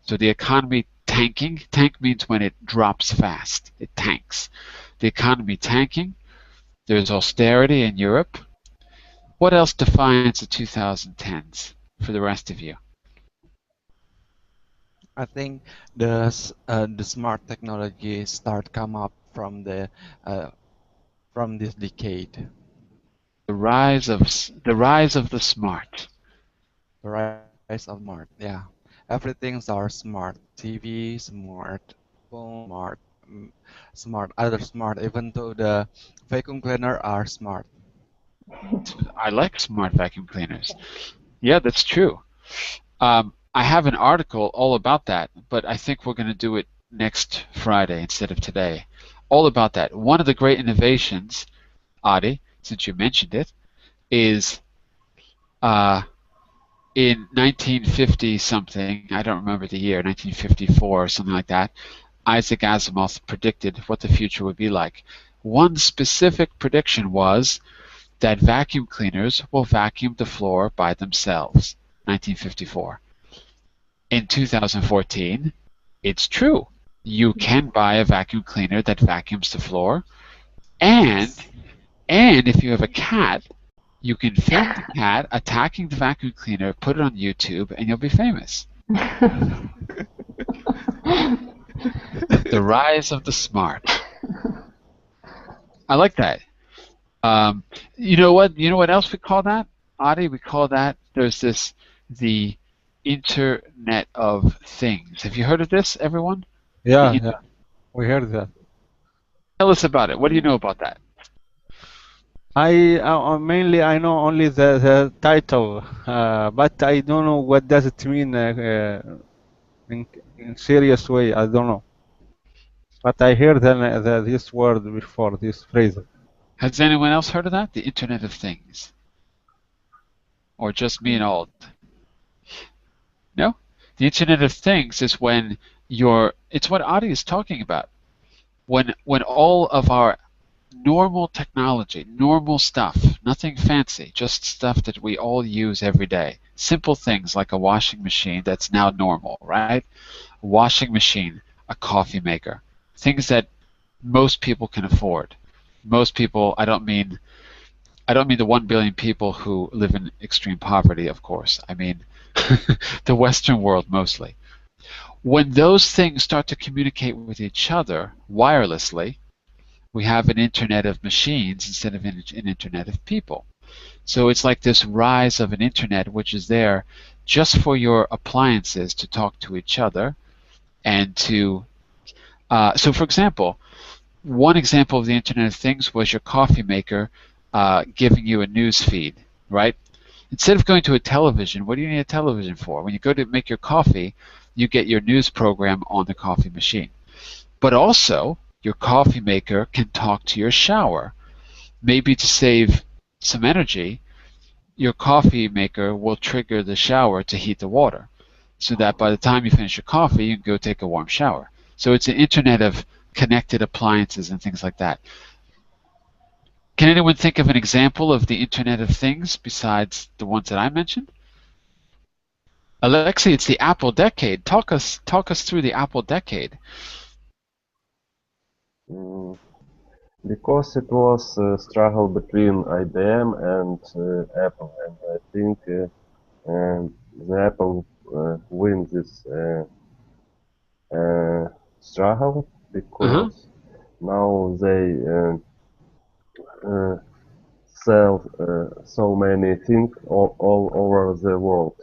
So the economy tanking. Tank means when it drops fast. It tanks. The economy tanking. There's austerity in Europe. What else defines the 2010s for the rest of you? I think the smart technology start come up from this decade. The rise of the smart. The rise of smart, yeah. Everything's are smart. TV, smart phone, smart other smart. Even though the vacuum cleaner are smart. I like smart vacuum cleaners. Yeah, that's true. I have an article all about that, but I think we're going to do it next Friday instead of today. All about that. One of the great innovations, Adi, since you mentioned it, is in 1950 something, I don't remember the year, 1954 or something like that, Isaac Asimov predicted what the future would be like. One specific prediction was that vacuum cleaners will vacuum the floor by themselves. 1954. In 2014, it's true. You can buy a vacuum cleaner that vacuums the floor, and if you have a cat, you can film the cat attacking the vacuum cleaner, put it on YouTube, and you'll be famous. The rise of the smart. I like that. You know what? You know what else we call that, Adi? We call that, the Internet of Things. Have you heard of this, everyone? Yeah, we heard that. Tell us about it. What do you know about that? I mainly I know only the title, but I don't know what does it mean in serious way. I don't know. But I heard this word before, this phrase. Has anyone else heard of that? The Internet of Things? Or just me and Alt? No? The Internet of Things is when it's what Adi is talking about. When all of our normal technology, normal stuff, nothing fancy, just stuff that we all use every day. Simple things like a washing machine that's now normal, right? A washing machine, a coffee maker, things that most people can afford. Most people, I don't mean I don't mean the 1 billion people who live in extreme poverty, of course. I mean the Western world mostly. When those things start to communicate with each other wirelessly, we have an internet of machines instead of an internet of people. So it's like this rise of an internet which is there just for your appliances to talk to each other and to so for example, one example of the Internet of Things was your coffee maker giving you a news feed, right? Instead of going to a television, what do you need a television for? When you go to make your coffee, you get your news program on the coffee machine. But also, your coffee maker can talk to your shower. Maybe to save some energy, your coffee maker will trigger the shower to heat the water, so that by the time you finish your coffee, you can go take a warm shower. So it's an internet of connected appliances and things like that. Can anyone think of an example of the Internet of Things besides the ones that I mentioned? Alexi, it's the Apple decade. Talk us through the Apple decade. Because it was a struggle between IBM and Apple, and I think the Apple wins this struggle because now they sell so many things all over the world.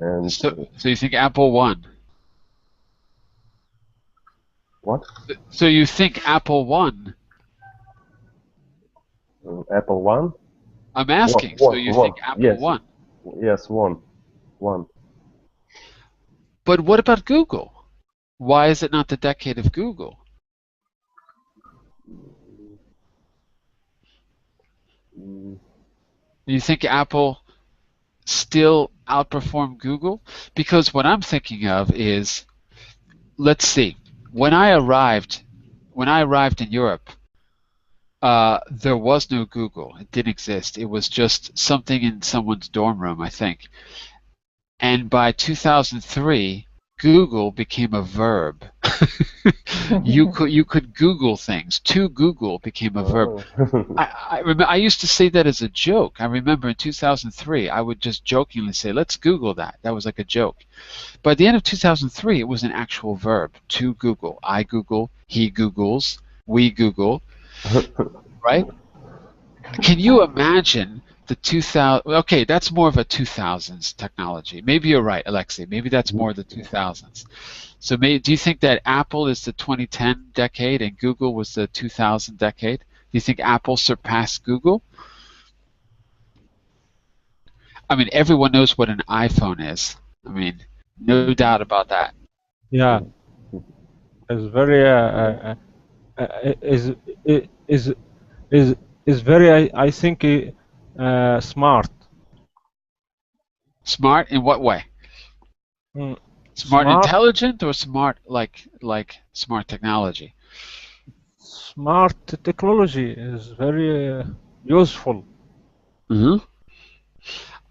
And So you think Apple won? what? So you think Apple won? Apple won? I'm asking. Won, So you won. think Apple Yes. won? Yes, won. But what about Google? Why is it not the decade of Google? You think Apple still outperformed Google? Because what I'm thinking of is, let's see, when I arrived in Europe, there was no Google. It didn't exist. It was just something in someone's dorm room, I think. And by 2003, Google became a verb. You could Google things. To Google became a verb. I remember I used to say that as a joke. I remember in 2003, I would just jokingly say, "Let's Google that." That was like a joke. By the end of 2003, it was an actual verb. To Google. I Google. He Googles. We Google. Right? Can you imagine the 2000? Okay, that's more of a 2000s technology. Maybe you're right, Alexei. Maybe that's more the 2000s. So do you think that Apple is the 2010 decade and Google was the 2000 decade? Do you think Apple surpassed Google? I mean, everyone knows what an iPhone is. I mean, no doubt about that. Yeah, it's very is very I think smart. Smart in what way? Smart intelligent or smart like smart technology? Smart technology is very useful.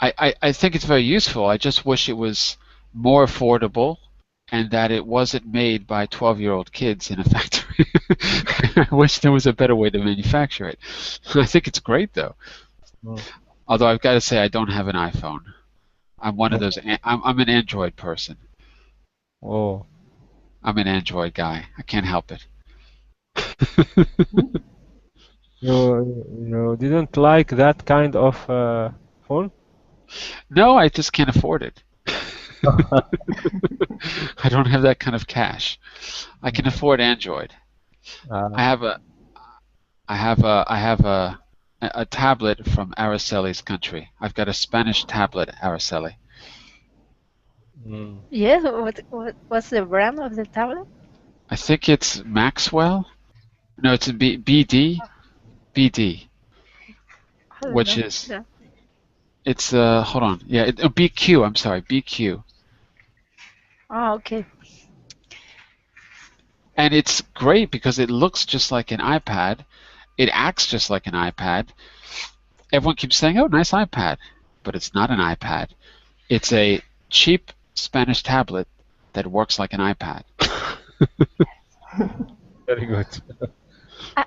I think it's very useful. I just wish it was more affordable and that it wasn't made by 12-year-old kids in a factory. I wish there was a better way to manufacture it. I think it's great though. Although I've got to say I don't have an iPhone. I'm one of those. I'm an Android person. Oh. I'm an Android guy. I can't help it. You didn't like that kind of phone? No, I just can't afford it. I don't have that kind of cash. I can afford Android. I have a tablet from Araceli's country. I've got a Spanish tablet, Araceli. Yes, what's the brand of the tablet? I think it's Maxwell. No, it's a BD. Which is it's hold on. Yeah, BQ. I'm sorry, BQ. Oh, okay. And it's great because it looks just like an iPad. It acts just like an iPad. Everyone keeps saying, "Oh, nice iPad," but it's not an iPad. It's a cheap Spanish tablet that works like an iPad. Very good.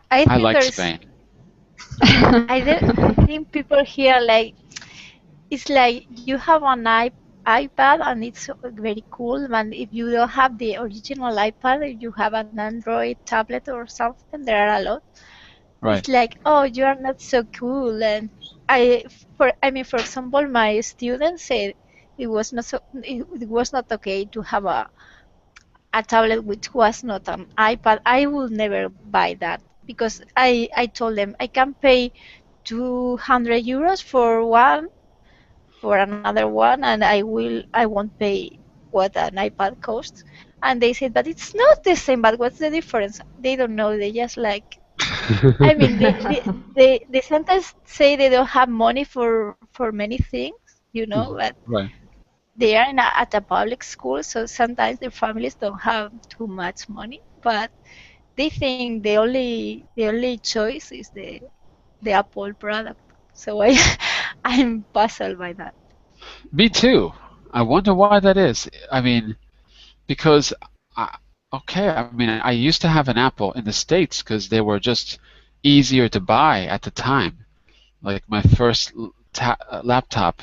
I think like there's, Spain. I think people here like it's like you have an iPad and it's very cool. And if you don't have the original iPad, if you have an Android tablet or something, there are a lot. It's Right. like, oh, you are not so cool. And for example, my students said it was not okay to have a tablet which was not an iPad. I will never buy that because I told them I can pay 200 euros for one for another one, and I won't pay what an iPad costs. And they said, but it's not the same. But what's the difference? They don't know. They just like I mean, they sometimes say they don't have money for many things, but Right. they are at a public school, so sometimes their families don't have too much money, but they think the only choice is the Apple product. So I'm puzzled by that. Me too. I wonder why that is. I mean, because I, okay, I mean, I used to have an Apple in the States because they were just easier to buy at the time. Like my first laptop,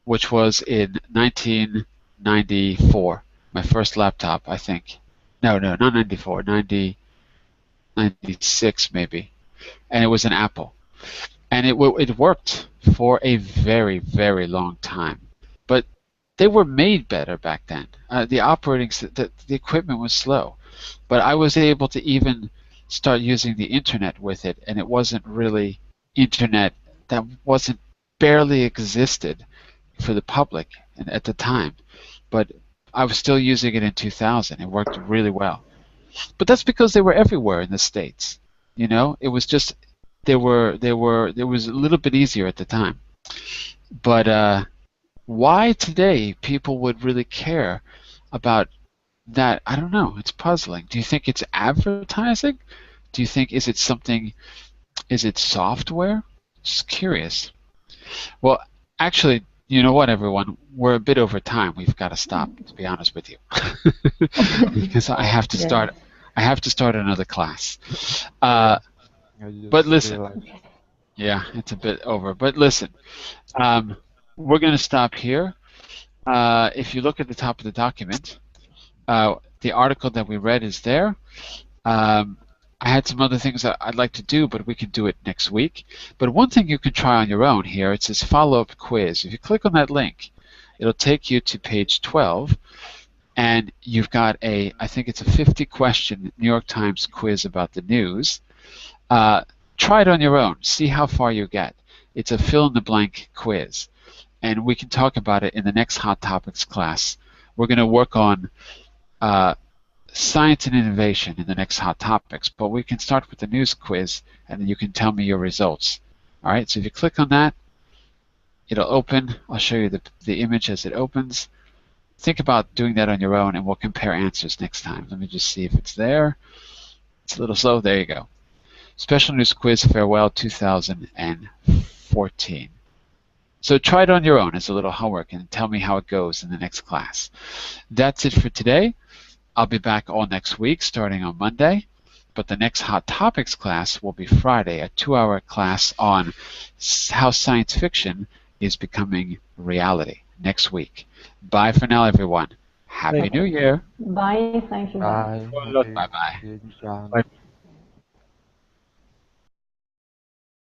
which was in 1994, my first laptop, I think. No, no, not 94, 96 maybe, and it was an Apple, and it worked for a very, very long time. But they were made better back then. The equipment was slow, but I was able to even start using the internet with it, and it wasn't really internet that wasn't barely existed for the public at the time. But I was still using it in 2000. It worked really well. But that's because they were everywhere in the States. It was just there was a little bit easier at the time. But why today people would really care about that, I don't know. It's puzzling. Do you think it's advertising? Do you think is it software? Just curious. Well, actually, you know what, everyone? We're a bit over time. We've got to stop, to be honest with you, because Yeah. I have to start another class. Yeah, Uh, I but just listen, realized. yeah, it's a bit over. But listen, um, we're going to stop here. If you look at the top of the document, the article that we read is there. Um, I had some other things that I'd like to do, but we can do it next week. But one thing you can try on your own here, it says follow-up quiz. If you click on that link, it'll take you to page 12, and you've got I think it's a 50-question New York Times quiz about the news. Uh, Try it on your own. See how far you get. It's a fill-in-the-blank quiz, and we can talk about it in the next Hot Topics class. We're going to work on uh, science and innovation in the next Hot Topics, but we can start with the news quiz, and then you can tell me your results. All right, so if you click on that, it'll open. I'll show you the image as it opens. Think about doing that on your own, and we'll compare answers next time. Let me just see if it's there. It's a little slow. There you go. Special News Quiz Farewell 2014. So try it on your own as a little homework and tell me how it goes in the next class. That's it for today. I'll be back all next week starting on Monday, but the next Hot Topics class will be Friday, a 2-hour class on how science fiction is becoming reality next week. Bye for now, everyone. Happy Thank New Year. Bye. Thank you. Bye. Bye. Bye-bye. Happy New Year, John. Bye.